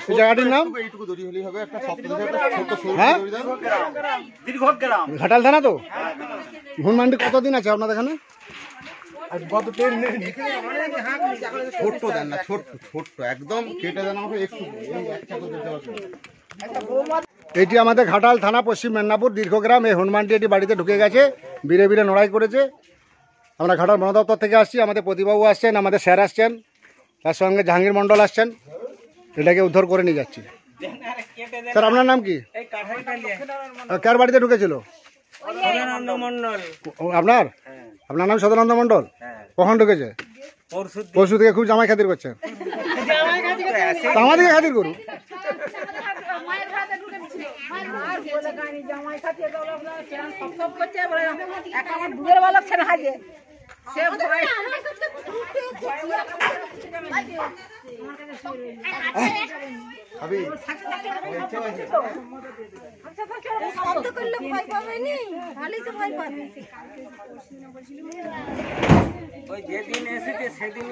এই জায়গাটির নাম হ্যাঁ ঘাটাল থানা তো। হনুমানটি কতদিন আছে আপনাদের এখানে? ছোট্ট দেন না, ছোট্ট একদম কেটে দেন আমাকে একটু। এটি আমাদের ঘাটাল থানা, পশ্চিম মেদিনীপুর, দীর্ঘগ্রাম। এই হনুমানটি এটি বাড়িতে ঢুকে গেছে, বীরে বীরে লড়াই করেছে। আমরা ঘাটাল বন দপ্তর থেকে আসছি, আমাদের প্রতিবাবু আসছেন, আমাদের স্যার আসছেন, তার সঙ্গে জাহাঙ্গীর মণ্ডল আসছেন। এটাকে উদ্ধার করে নিয়ে যাচ্ছি। স্যার আপনার নাম কি? কার বাড়িতে ঢুকেছিল? আপনার আপনার নাম সদানন্দ মণ্ডল। কখন ঢুকেছে? পরশু থেকে। খুব জামাই খাতির করছেন। আমাদেরকে খাতির করুন। যেদিন এসেছে সেদিন